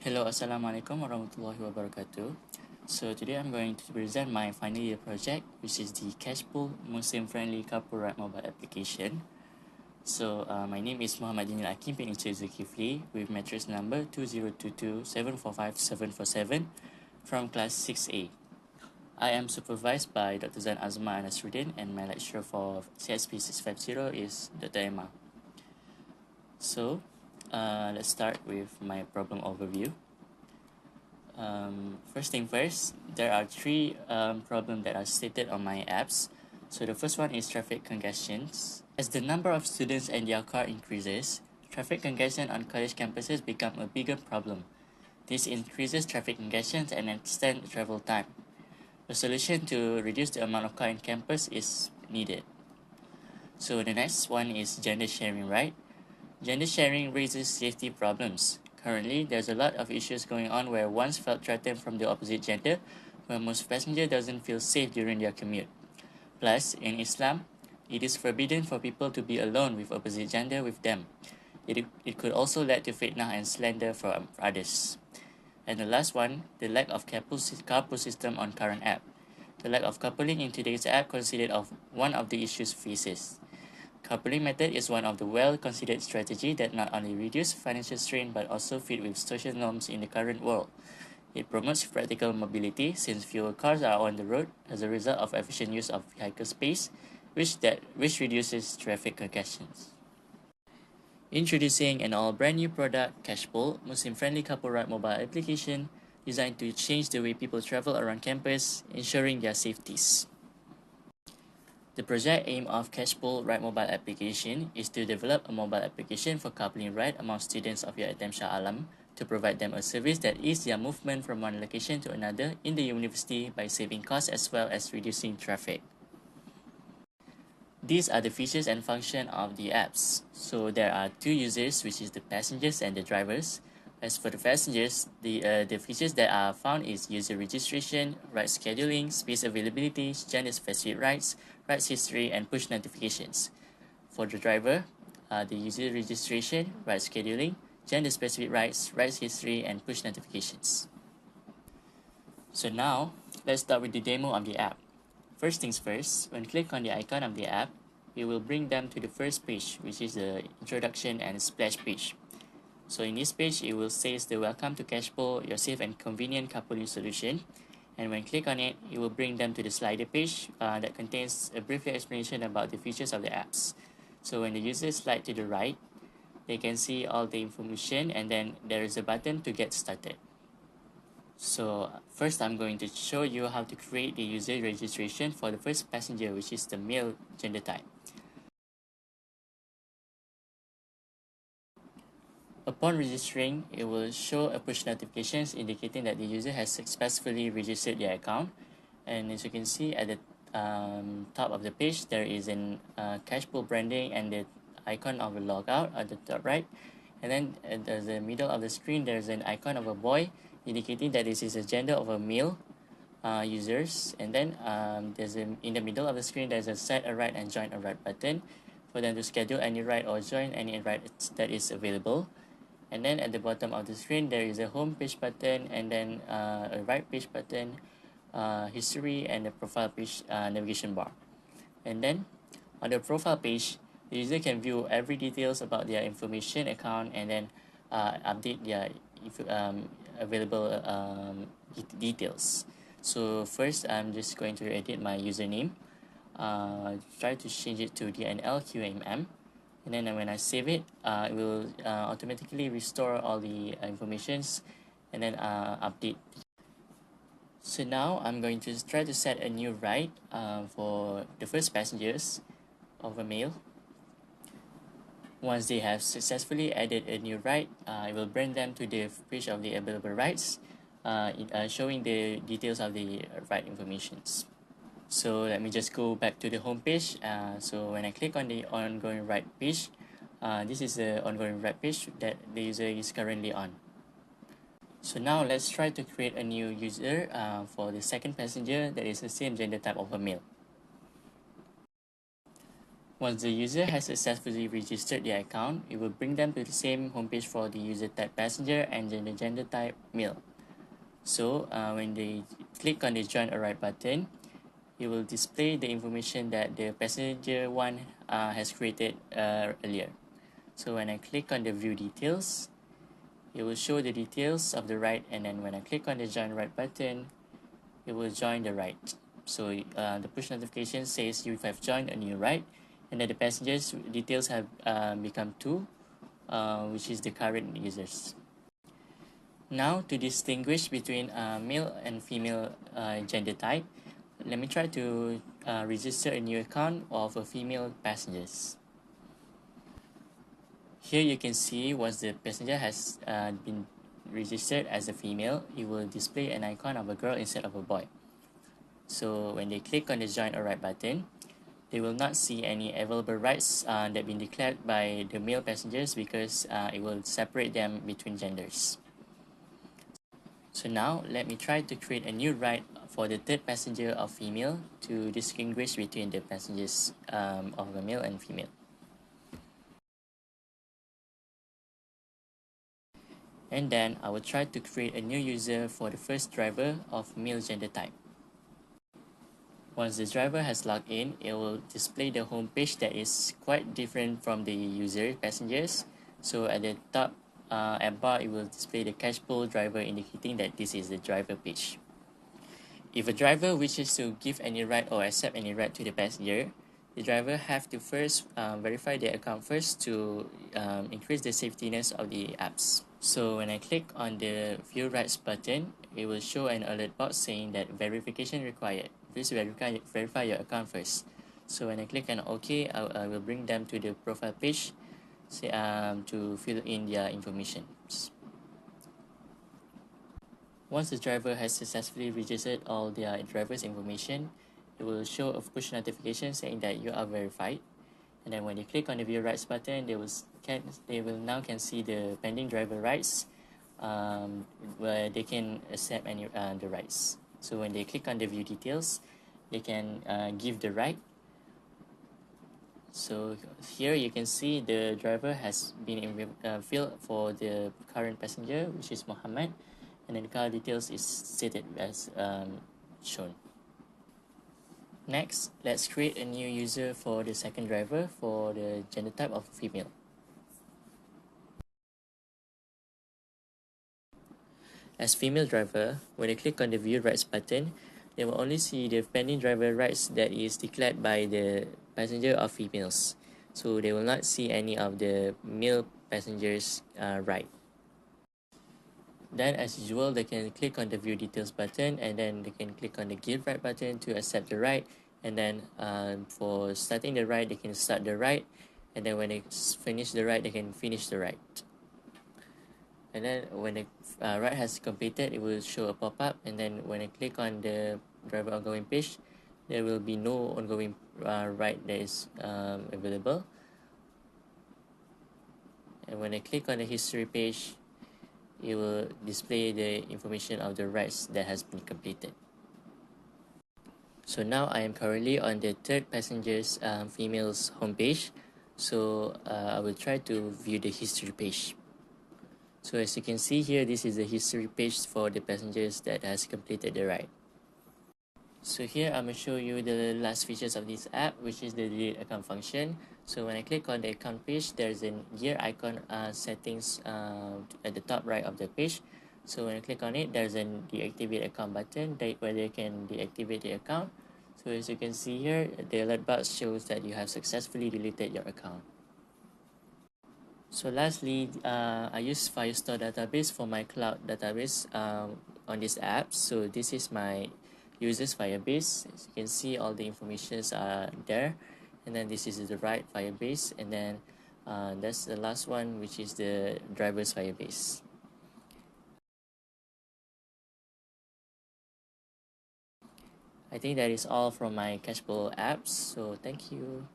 Hello, Assalamualaikum warahmatullahi wabarakatuh. So today I'm going to present my final year project, which is the Cashpool Muslim-friendly couple ride mobile application. So my name is Muhammad Dinil Akim bin Encik Zulkifli with matrix number 2022745747 from class 6A. I am supervised by Dr. Zan Azma Anasruddin, and my lecturer for CSP650 is Dr. Emma. So let's start with my problem overview. First thing first, there are three problems that are stated on my apps. So the first one is traffic congestions. As the number of students and their car increases, traffic congestion on college campuses become a bigger problem. This increases traffic congestions and extends travel time. A solution to reduce the amount of car in campus is needed. So the next one is gender sharing, right? Gender sharing raises safety problems. Currently, there's a lot of issues going on where one felt threatened from the opposite gender, where most passenger doesn't feel safe during their commute. Plus, in Islam, it is forbidden for people to be alone with opposite gender with them. It could also lead to fitnah and slander from others. And the last one, the lack of carpool system on current app. The lack of coupling in today's app considered of one of the issues faces. Coupling method is one of the well-considered strategy that not only reduce financial strain but also fit with social norms in the current world. It promotes practical mobility since fewer cars are on the road as a result of efficient use of vehicle space, which reduces traffic congestions. Introducing an all brand new product, Cashpool, Muslim-friendly couple ride mobile application designed to change the way people travel around campus, ensuring their safeties. The project aim of Cashpool Ride mobile application is to develop a mobile application for coupling ride among students of UiTM Shah Alam to provide them a service that eases their movement from one location to another in the university by saving costs as well as reducing traffic. These are the features and function of the apps. So there are two users, which is the passengers and the drivers. As for the passengers, the features that are found is user registration, ride scheduling, space availability, gender-specific rides, rides history, and push notifications. For the driver, the user registration, ride scheduling, gender-specific rides, rides history, and push notifications. So now, let's start with the demo of the app. First things first, when click on the icon of the app, it will bring them to the first page, which is the introduction and splash page. So in this page, it will say the welcome to Cashpool, your safe and convenient coupling solution. And when click on it, it will bring them to the slider page that contains a brief explanation about the features of the apps. So when the user slide to the right, they can see all the information, and then there is a button to get started. So first, I'm going to show you how to create the user registration for the first passenger, which is the male gender type. Upon registering, it will show a push notifications indicating that the user has successfully registered their account. And as you can see at the top of the page, there is an Cashpool branding and the icon of a logout at the top right. And then at the middle of the screen, there's an icon of a boy indicating that this is a gender of a male users. And then in the middle of the screen, there's a set a ride and join a ride button for them to schedule any ride or join any ride that is available. And then at the bottom of the screen, there is a home page button, and then a right page button, history, and a profile page navigation bar. And then on the profile page, the user can view every details about their information account and then update their available details. So first, I'm just going to edit my username. Try to change it to DNLQMM. And then when I save it, it will automatically restore all the informations and then update. So now I'm going to try to set a new ride for the first passengers of a male. Once they have successfully added a new ride, it will bring them to the page of the available rides, showing the details of the ride informations. So let me just go back to the home page. So when I click on the ongoing ride page, this is the ongoing ride page that the user is currently on. So now let's try to create a new user for the second passenger that is the same gender type of a male. Once the user has successfully registered their account, it will bring them to the same homepage for the user type passenger and then the gender type male. So when they click on the join a ride button, it will display the information that the passenger one has created earlier. So when I click on the view details, it will show the details of the ride, and then when I click on the join ride button, it will join the ride. So the push notification says you have joined a new ride, and that the passengers details have become two, which is the current users. Now to distinguish between male and female gender type, let me try to register a new account of a female passengers. Here you can see once the passenger has been registered as a female, it will display an icon of a girl instead of a boy. So when they click on the join a ride button, they will not see any available rides that have been declared by the male passengers because it will separate them between genders. So now let me try to create a new ride for the third passenger of female to distinguish between the passengers of a male and female. And then I will try to create a new user for the first driver of male gender type. Once the driver has logged in, it will display the home page that is quite different from the user passengers. So at the top app bar, it will display the cash pool driver indicating that this is the driver page. If a driver wishes to give any ride or accept any ride to the passenger, the driver have to first verify their account first to increase the safetiness of the apps. So when I click on the view rides button, it will show an alert box saying that verification required. Please verify your account first. So when I click on OK, I will bring them to the profile page to fill in their information. Once the driver has successfully registered all their driver's information, it will show a push notification saying that you are verified. And then when they click on the view rights button, they will now can see the pending driver rights, where they can accept any the rights. So when they click on the view details, they can give the right. So here you can see the driver has been filled for the current passenger, which is Muhammad, and then the car details is stated as shown. Next, let's create a new user for the second driver for the gender type of female. As female driver, when they click on the view rights button, they will only see the pending driver rights that is declared by the passenger of females. So they will not see any of the male passengers right. Then as usual, they can click on the view details button, and then they can click on the give ride button to accept the ride. And then for starting the ride, they can start the ride, and then when they finish the ride, they can finish the ride. And then when the ride has completed, it will show a pop-up, and then when I click on the driver ongoing page, there will be no ongoing ride that is available. And when I click on the history page, it will display the information of the rides that has been completed. So now I am currently on the third passenger's female's homepage. So I will try to view the history page. So as you can see here, this is the history page for the passengers that has completed the ride. So here I'm going to show you the last features of this app, which is the delete account function. So when I click on the account page, there's a gear icon settings at the top right of the page. So when I click on it, there's a deactivate account button where they can deactivate the account. So as you can see here, the alert box shows that you have successfully deleted your account. So lastly, I use Firestore database for my cloud database on this app. So this is my users Firebase. As you can see, all the informations are there. And then this is the right Firebase. And then that's the last one, which is the driver's Firebase. I think that is all from my Cashflow apps. So thank you.